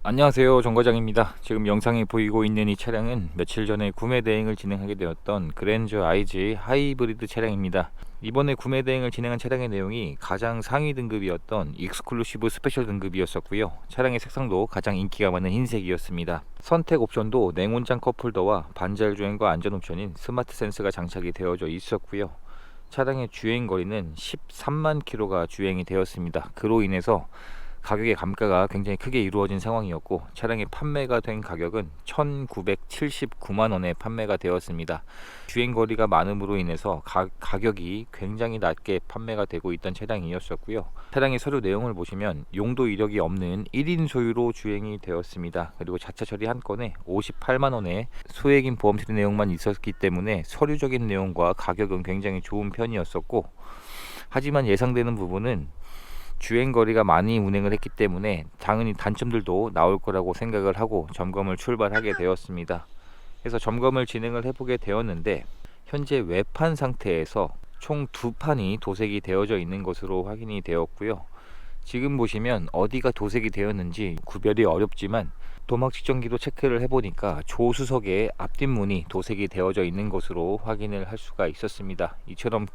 안녕하세요, 정과장입니다. 지금 영상에 보이고 있는 이 차량은 며칠 전에 구매 대행을 진행하게 되었던 그랜저 IG 하이브리드 차량입니다. 이번에 구매 대행을 진행한 차량의 내용이 가장 상위 등급이었던 익스클루시브 스페셜 등급이었었고요. 차량의 색상도 가장 인기가 많은 흰색이었습니다. 선택 옵션도 냉온장 컵홀더와 반자율 주행과 안전 옵션인 스마트 센서가 장착이 되어져 있었고요. 차량의 주행 거리는 13만 킬로가 주행이 되었습니다. 그로 인해서 가격의 감가가 굉장히 크게 이루어진 상황이었고, 차량이 판매가 된 가격은 1979만 원에 판매가 되었습니다. 주행거리가 많음으로 인해서 가격이 굉장히 낮게 판매가 되고 있던 차량이었었고요. 차량의 서류 내용을 보시면 용도 이력이 없는 1인 소유로 주행이 되었습니다. 그리고 자차 처리 한 건에 58만 원에 소액인 보험 처리 내용만 있었기 때문에 서류적인 내용과 가격은 굉장히 좋은 편이었었고, 하지만 예상되는 부분은 주행거리가 많이 운행을 했기 때문에 당연히 단점들도 나올 거라고 생각을 하고 점검을 출발하게 되었습니다. 그래서 점검을 진행을 해보게 되었는데, 현재 외판 상태에서 총 두 판이 도색이 되어져 있는 것으로 확인이 되었고요. 지금 보시면 어디가 도색이 되었는지 구별이 어렵지만 도막 측정기로 체크를 해보니까 조수석의 앞뒷문이 도색이 되어져 있는 것으로 확인을 할 수가 있었습니다. 이처럼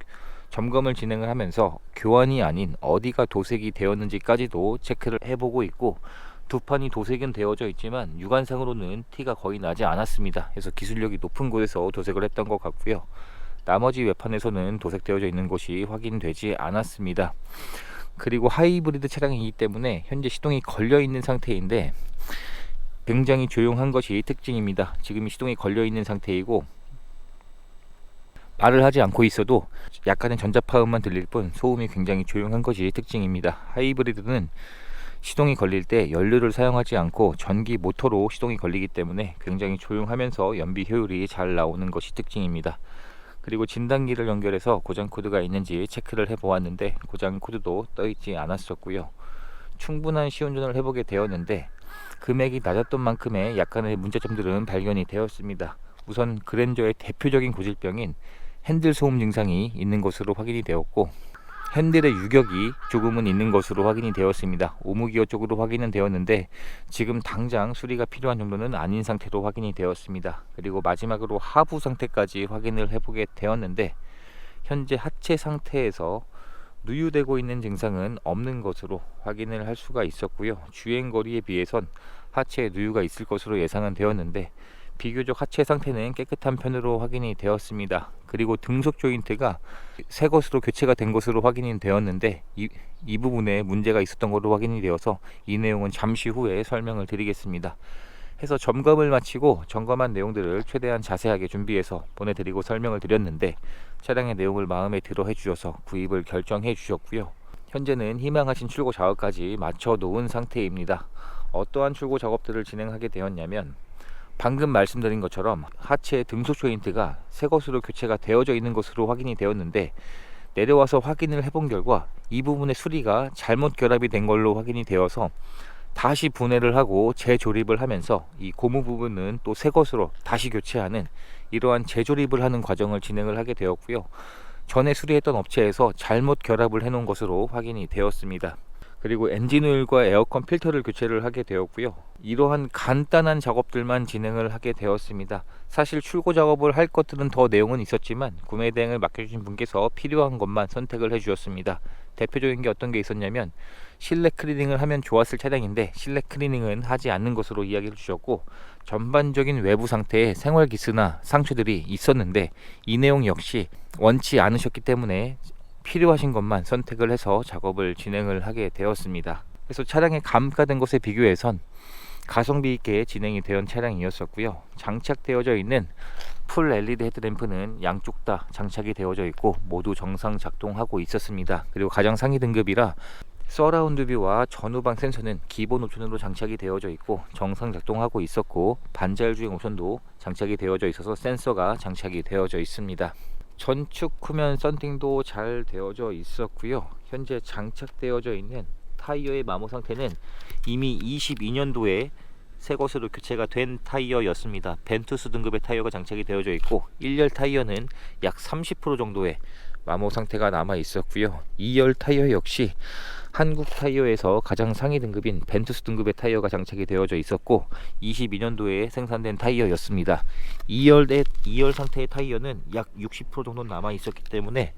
점검을 진행을 하면서 교환이 아닌 어디가 도색이 되었는지까지도 체크를 해보고 있고, 두 판이 도색은 되어져 있지만 육안상으로는 티가 거의 나지 않았습니다. 그래서 기술력이 높은 곳에서 도색을 했던 것 같고요. 나머지 외판에서는 도색되어져 있는 곳이 확인되지 않았습니다. 그리고 하이브리드 차량이기 때문에 현재 시동이 걸려 있는 상태인데 굉장히 조용한 것이 특징입니다. 지금 시동이 걸려 있는 상태이고 말을 하지 않고 있어도 약간의 전자파음만 들릴 뿐 소음이 굉장히 조용한 것이 특징입니다. 하이브리드는 시동이 걸릴 때 연료를 사용하지 않고 전기 모터로 시동이 걸리기 때문에 굉장히 조용하면서 연비 효율이 잘 나오는 것이 특징입니다. 그리고 진단기를 연결해서 고장 코드가 있는지 체크를 해보았는데 고장 코드도 떠있지 않았었고요. 충분한 시운전을 해보게 되었는데 금액이 낮았던 만큼의 약간의 문제점들은 발견이 되었습니다. 우선 그랜저의 대표적인 고질병인 핸들 소음 증상이 있는 것으로 확인이 되었고, 핸들의 유격이 조금은 있는 것으로 확인이 되었습니다. 오무기어 쪽으로 확인은 되었는데 지금 당장 수리가 필요한 정도는 아닌 상태로 확인이 되었습니다. 그리고 마지막으로 하부 상태까지 확인을 해보게 되었는데 현재 하체 상태에서 누유되고 있는 증상은 없는 것으로 확인을 할 수가 있었고요. 주행거리에 비해선 하체에 누유가 있을 것으로 예상은 되었는데 비교적 하체 상태는 깨끗한 편으로 확인이 되었습니다. 그리고 등속 조인트가 새 것으로 교체가 된 것으로 확인이 되었는데 이 부분에 문제가 있었던 것으로 확인이 되어서 이 내용은 잠시 후에 설명을 드리겠습니다. 해서 점검을 마치고 점검한 내용들을 최대한 자세하게 준비해서 보내드리고 설명을 드렸는데 차량의 내용을 마음에 들어 해주셔서 구입을 결정해 주셨고요. 현재는 희망하신 출고 작업까지 마쳐 놓은 상태입니다. 어떠한 출고 작업들을 진행하게 되었냐면, 방금 말씀드린 것처럼 하체 등속 조인트가 새 것으로 교체가 되어져 있는 것으로 확인이 되었는데 내려와서 확인을 해본 결과 이 부분의 수리가 잘못 결합이 된 걸로 확인이 되어서 다시 분해를 하고 재조립을 하면서 이 고무 부분은 또 새 것으로 다시 교체하는 이러한 재조립을 하는 과정을 진행을 하게 되었고요. 전에 수리했던 업체에서 잘못 결합을 해놓은 것으로 확인이 되었습니다. 그리고 엔진오일과 에어컨 필터를 교체를 하게 되었고요. 이러한 간단한 작업들만 진행을 하게 되었습니다. 사실 출고 작업을 할 것들은 더 내용은 있었지만 구매 대행을 맡겨주신 분께서 필요한 것만 선택을 해주셨습니다. 대표적인 게 어떤 게 있었냐면, 실내 클리닝을 하면 좋았을 차량인데 실내 클리닝은 하지 않는 것으로 이야기를 주셨고, 전반적인 외부 상태에 생활 기스나 상처들이 있었는데 이 내용 역시 원치 않으셨기 때문에 필요하신 것만 선택을 해서 작업을 진행을 하게 되었습니다. 그래서 차량의 감가된 것에 비교해선 가성비 있게 진행이 된 차량이었었고요. 장착되어져 있는 풀 LED 헤드램프는 양쪽 다 장착이 되어져 있고 모두 정상 작동하고 있었습니다. 그리고 가장 상위 등급이라 서라운드 뷰와 전후방 센서는 기본 옵션으로 장착이 되어져 있고 정상 작동하고 있었고, 반자율 주행 옵션도 장착이 되어져 있어서 센서가 장착이 되어져 있습니다. 전축 후면 썬팅도 잘 되어져 있었고요. 현재 장착되어져 있는 타이어의 마모 상태는 이미 22년도에 새 것으로 교체가 된 타이어였습니다. 벤투스 등급의 타이어가 장착이 되어져 있고 1열 타이어는 약 30% 정도의 마모 상태가 남아 있었고요. 2열 타이어 역시 한국 타이어에서 가장 상위 등급인 벤투스 등급의 타이어가 장착이 되어져 있었고 22년도에 생산된 타이어였습니다. 2열 상태의 타이어는 약 60% 정도 남아 있었기 때문에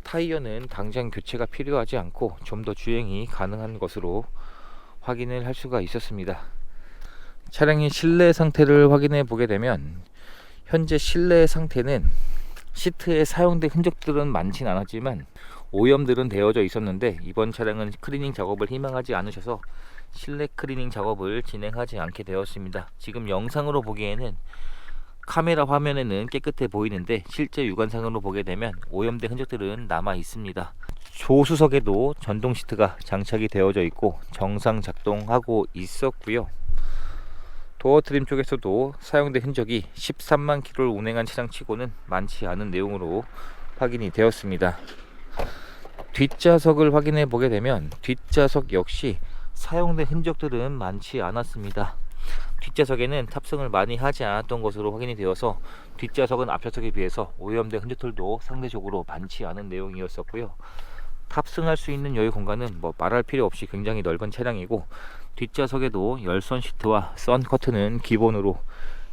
타이어는 당장 교체가 필요하지 않고 좀 더 주행이 가능한 것으로 확인을 할 수가 있었습니다. 차량의 실내 상태를 확인해 보게 되면 현재 실내 상태는 시트에 사용된 흔적들은 많진 않았지만 오염들은 되어져 있었는데 이번 차량은 클리닝 작업을 희망하지 않으셔서 실내 클리닝 작업을 진행하지 않게 되었습니다. 지금 영상으로 보기에는 카메라 화면에는 깨끗해 보이는데 실제 육안상으로 보게 되면 오염된 흔적들은 남아 있습니다. 조수석에도 전동 시트가 장착이 되어져 있고 정상 작동하고 있었고요. 도어 트림 쪽에서도 사용된 흔적이 13만 킬로를 운행한 차량 치고는 많지 않은 내용으로 확인이 되었습니다. 뒷좌석을 확인해 보게 되면 뒷좌석 역시 사용된 흔적들은 많지 않았습니다. 뒷좌석에는 탑승을 많이 하지 않았던 것으로 확인이 되어서 뒷좌석은 앞좌석에 비해서 오염된 흔적들도 상대적으로 많지 않은 내용이었었고요. 탑승할 수 있는 여유 공간은 말할 필요 없이 굉장히 넓은 차량이고 뒷좌석에도 열선 시트와 선 커튼은 기본으로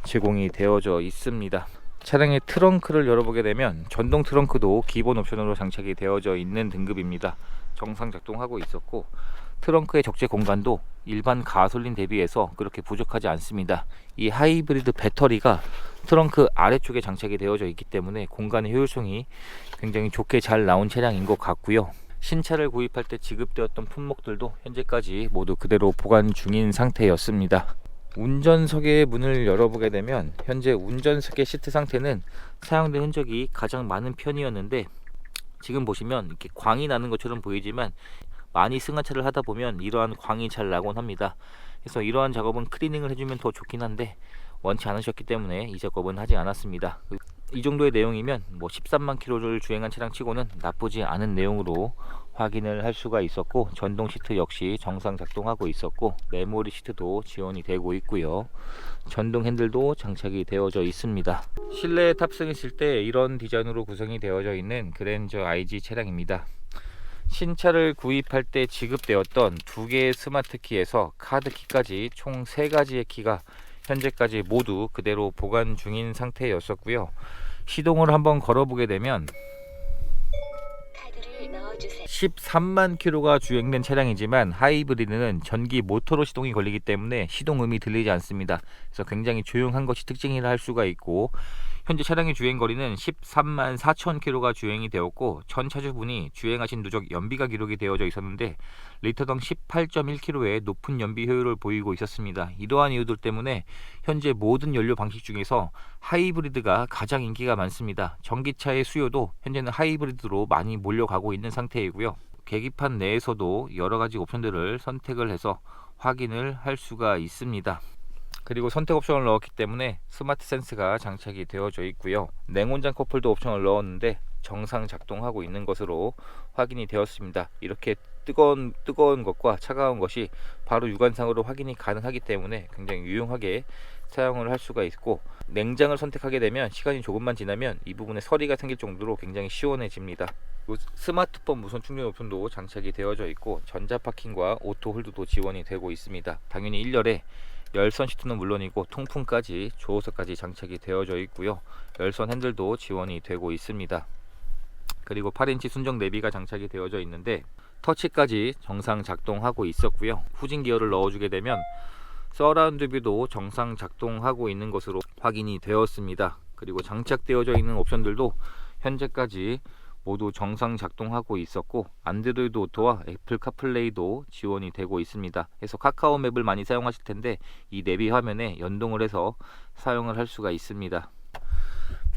제공이 되어져 있습니다. 차량의 트렁크를 열어보게 되면 전동 트렁크도 기본 옵션으로 장착이 되어져 있는 등급입니다. 정상 작동하고 있었고 트렁크의 적재 공간도 일반 가솔린 대비해서 그렇게 부족하지 않습니다. 이 하이브리드 배터리가 트렁크 아래쪽에 장착이 되어져 있기 때문에 공간의 효율성이 굉장히 좋게 잘 나온 차량인 것 같고요. 신차를 구입할 때 지급되었던 품목들도 현재까지 모두 그대로 보관 중인 상태였습니다. 운전석의 문을 열어보게 되면 현재 운전석의 시트 상태는 사용된 흔적이 가장 많은 편이었는데 지금 보시면 이렇게 광이 나는 것처럼 보이지만 많이 승하차를 하다 보면 이러한 광이 잘 나곤 합니다. 그래서 이러한 작업은 클리닝을 해주면 더 좋긴 한데 원치 않으셨기 때문에 이 작업은 하지 않았습니다. 이 정도의 내용이면 13만 킬로를 주행한 차량 치고는 나쁘지 않은 내용으로 확인을 할 수가 있었고 전동 시트 역시 정상 작동하고 있었고 메모리 시트도 지원이 되고 있고요. 전동 핸들도 장착이 되어져 있습니다. 실내에 탑승했을 때 이런 디자인으로 구성이 되어져 있는 그랜저 IG 차량입니다. 신차를 구입할 때 지급되었던 2개의 스마트 키에서 카드 키까지 총 3가지의 키가 현재까지 모두 그대로 보관 중인 상태였었고요. 시동을 한번 걸어보게 되면 13만 킬로가 주행된 차량이지만 하이브리드는 전기 모터로 시동이 걸리기 때문에 시동음이 들리지 않습니다. 그래서 굉장히 조용한 것이 특징이라 할 수가 있고 현재 차량의 주행거리는 13만 4천 킬로가 주행이 되었고 전 차주분이 주행하신 누적 연비가 기록이 되어져 있었는데 리터당 18.1km의 높은 연비 효율을 보이고 있었습니다. 이러한 이유들 때문에 현재 모든 연료 방식 중에서 하이브리드가 가장 인기가 많습니다. 전기차의 수요도 현재는 하이브리드로 많이 몰려가고 있는 상태이고요. 계기판 내에서도 여러가지 옵션들을 선택을 해서 확인을 할 수가 있습니다. 그리고 선택 옵션을 넣었기 때문에 스마트 센스가 장착이 되어져 있고요. 냉온장 커플도 옵션을 넣었는데 정상 작동하고 있는 것으로 확인이 되었습니다. 이렇게 뜨거운 것과 차가운 것이 바로 육안상으로 확인이 가능하기 때문에 굉장히 유용하게 사용을 할 수가 있고 냉장을 선택하게 되면 시간이 조금만 지나면 이 부분에 서리가 생길 정도로 굉장히 시원해집니다. 스마트폰 무선 충전 옵션도 장착이 되어져 있고 전자 파킹과 오토 홀드도 지원이 되고 있습니다. 당연히 1열에 열선 시트는 물론이고 통풍까지 조수석까지 장착이 되어져 있고요. 열선 핸들도 지원이 되고 있습니다. 그리고 8인치 순정 내비가 장착이 되어져 있는데 터치까지 정상 작동하고 있었고요. 후진 기어를 넣어주게 되면 서라운드 뷰도 정상 작동하고 있는 것으로 확인이 되었습니다. 그리고 장착되어져 있는 옵션들도 현재까지 모두 정상 작동하고 있었고 안드로이드 오토와 애플 카플레이도 지원이 되고 있습니다. 그래서 카카오 맵을 많이 사용하실 텐데 이 내비 화면에 연동을 해서 사용을 할 수가 있습니다.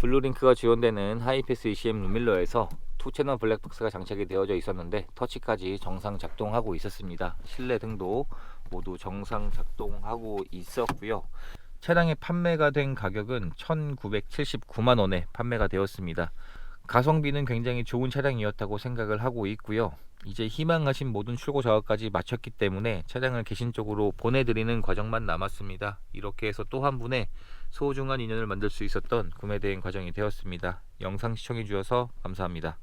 블루링크가 지원되는 하이패스 ECM 루밀러에서 2채널 블랙박스가 장착이 되어져 있었는데 터치까지 정상 작동하고 있었습니다. 실내 등도 모두 정상 작동하고 있었고요. 차량의 판매가 된 가격은 1979만원에 판매가 되었습니다. 가성비는 굉장히 좋은 차량이었다고 생각을 하고 있고요. 이제 희망하신 모든 출고 작업까지 마쳤기 때문에 차량을 개신 쪽으로 보내드리는 과정만 남았습니다. 이렇게 해서 또 한 분의 소중한 인연을 만들 수 있었던 구매 대행 과정이 되었습니다. 영상 시청해 주셔서 감사합니다.